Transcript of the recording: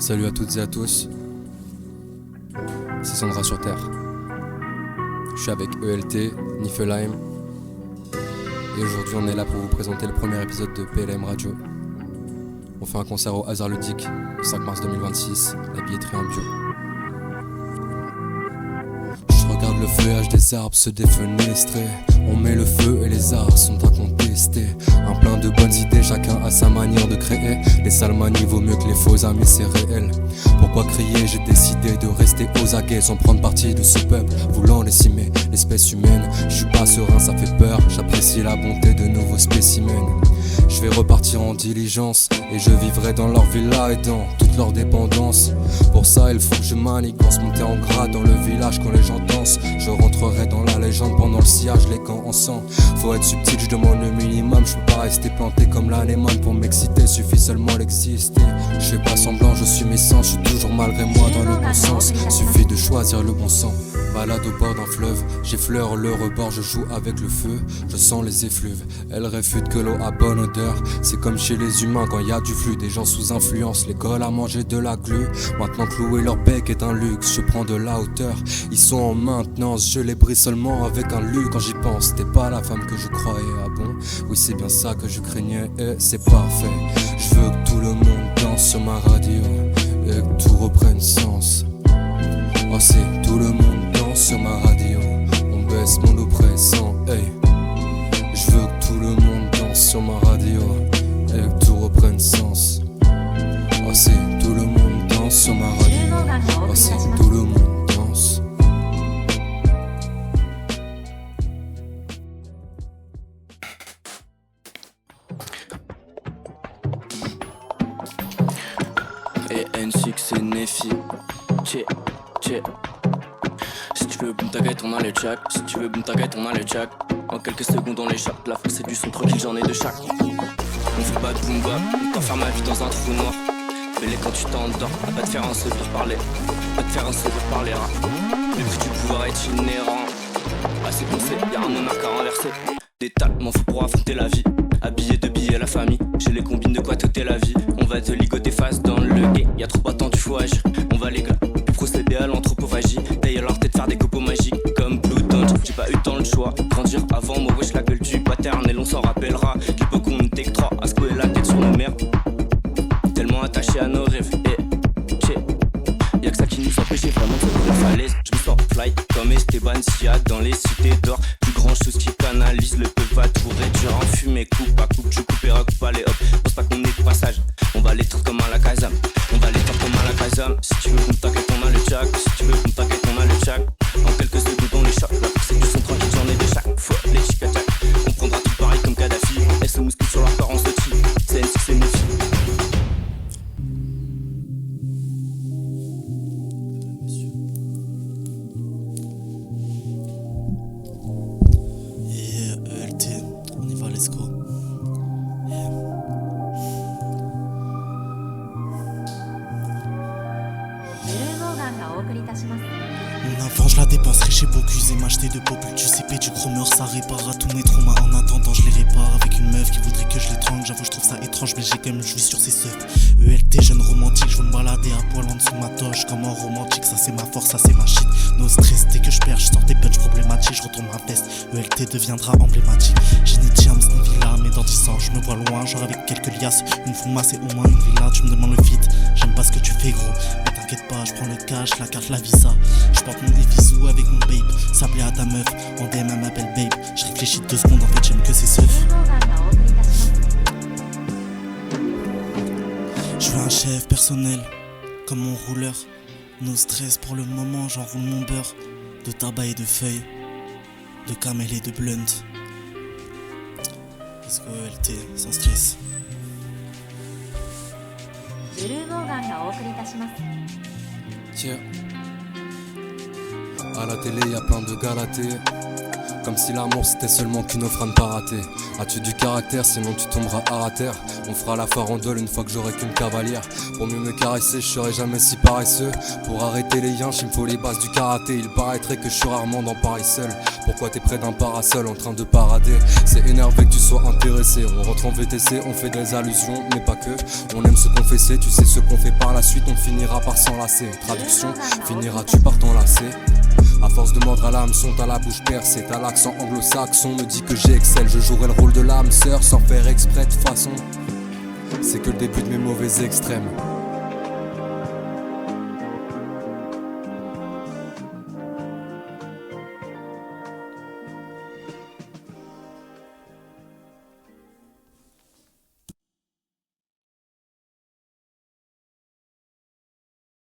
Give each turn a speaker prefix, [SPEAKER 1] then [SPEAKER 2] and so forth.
[SPEAKER 1] Salut à toutes et à tous, c'est Sandra sur Terre. Je suis avec ELT, Niflheim, et aujourd'hui on est là pour vous présenter le premier épisode de PLM Radio. On fait un concert au Hasard Ludique le 5 mars 2026, la billetterie en bio. Je regarde le feuillage des arbres se défenestrer. On met le feu et les arts sont incontestés. Un plein de bonnes idées, chacun a sa manière de créer. Les salmanies vaut mieux que les faux amis, c'est réel. Pourquoi crier? J'ai décidé de rester aux aguets sans prendre parti de ce peuple voulant décimer l'espèce humaine. Je suis pas serein, ça fait peur. J'apprécie la bonté de nouveaux spécimens. Je vais repartir en diligence et je vivrai dans leur villa et dans toute leur dépendance. Pour ça il faut que je manigance, monter en grade dans le village quand les gens dansent. Je rentrerai dans la légende pendant le sillage, les gants en sang. Faut être subtil, je demande le minimum. Je peux pas rester planté comme l'anémone pour m'exciter, suffit seulement l'exister. Je fais pas semblant, je suis mes sens, je suis toujours malgré moi dans le bon sens. Suffit de choisir le bon sang. Balade au bord d'un fleuve, j'effleure le rebord, je joue avec le feu, je sens les effluves. Elle réfute que l'eau a bonne odeur, c'est comme chez les humains quand y a du flux. Des gens sous influence, l'école à manger de la glu. Maintenant clouer leur bec est un luxe, je prends de la hauteur. Ils sont en maintenance, je les brise seulement avec un lu. Quand j'y pense, t'es pas la femme que je croyais, ah bon? Oui c'est bien ça que je craignais et c'est parfait. Je veux que tout le monde danse sur ma radio et que tout reprenne sens. Oh c'est tout le monde sur ma radio, on baisse mon oppressant, hey. Je veux que tout le monde danse sur ma radio et que tout reprenne sens. Oh c'est tout le monde danse sur ma radio, oh c'est tout le monde danse.
[SPEAKER 2] Et N6 c'est Nefi, tché, tché. Si tu veux boum t'inquiète on a le jack. Si tu veux boum t'inquiète on a le jack. En quelques secondes on l'échappe. La force c'est du son tranquille, j'en ai de chaque. On fait pas de boom bap, on t'enferme ma vie dans un trou noir. Fais-les quand tu t'endors, à pas te faire un sourire parler. Pas te faire un sourire par les rats. Le prix du pouvoir est inhérent. Assez pensé, y'a un honneur qu'à renverser. Des tas m'en faut pour affronter la vie. Habillé de billets la famille, j'ai les combines de quoi t'ôter la vie. On va te ligoter face dans le gay, y'a trop attendu faut agir. On va les gars, procéder à l'anthropophagie. D'ailleurs leur tête faire des copeaux magiques comme Blue Dodge. J'ai pas eu tant le choix, grandir avant moi wesh la gueule du paternel. On s'en rappellera, qu'il peut qu'on take 3 à secouer la tête sur nos mères. Tellement attaché à nos rêves, y'a que ça qui nous empêchait vraiment de sauter la falaise. Je me sens fly comme Esteban Sia dans les cités d'or. Plus grand chose qui canalise le peuple va tout réduire en fumée. Coupe à coupe, je coupe et recoupe, allez hop. Pense pas qu'on est de passage, on va les tordre comme à la Kazam. On va les tordre comme à la Kazam. Si tu veux qu'on t'inquiète on a le jack. Si tu veux qu'on t'inquiète on a le jack. En quelques secondes on les choque. La force c'est du son tranquille, j'en ai de chaque fois. Les chic-attaques, on prendra tout pareil comme Kadhafi. Laisse le mousquet sur leur corps, on se tue. C'est N6 c'est Nefi.
[SPEAKER 3] Mon avant je la dépenserai chez Bocuse et m'acheter de popule du CP du chromeur. Ça répare à tous mes traumas. En attendant je les répare avec une meuf qui voudrait que je l'étrangle. J'avoue je trouve ça étrange mais j'ai quand même joui sur ses seufs. ELT jeune romantique, je veux me balader à poil en dessous de ma toche. Comme un romantique, ça c'est ma force, ça c'est ma shit. No stress, dès que je perds, je sors des punch problématiques. Je retourne ma veste, ELT deviendra emblématique. J'ai ni James ni Villa, mais dans 10 ans je me vois loin. Genre avec quelques liasses, une foumasse et au moins une villa. Tu me demandes le fit, j'aime pas ce que tu fais gros. T'inquiète pas, je prends le cash, la carte, la visa. Je porte mon défisou avec mon babe. Ça plaît à ta meuf, en DM elle m'appelle babe. Je réfléchis 2 secondes, en fait j'aime que ses seufs. Je veux un chef personnel, comme mon rouleur. No stress pour le moment, j'enroule mon beurre. De tabac et de feuilles, de camel et de blunt. Let's go LT, sans stress.
[SPEAKER 1] Tiens, à la télé y a plein de galatés. Comme si l'amour c'était seulement qu'une offrande pas ratée. As-tu du caractère, sinon tu tomberas à terre. On fera la farandole une fois que j'aurai qu'une cavalière. Pour mieux me caresser, je serai jamais si paresseux. Pour arrêter les yinches, il me faut les bases du karaté. Il paraîtrait que je suis rarement dans Paris seul. Pourquoi t'es près d'un parasol en train de parader? C'est énervé que tu sois intéressé. On rentre en VTC, on fait des allusions, mais pas que. On aime se confesser, tu sais ce qu'on fait par la suite. On finira par s'enlacer. Traduction, finiras-tu par t'enlacer? À force de mordre à l'hameçon, t'as la bouche percée, t'as l'accent anglo-saxon. Me dit que j'excelle, je jouerai le rôle de l'âme sœur sans faire exprès de façon. C'est que le début de mes mauvais extrêmes.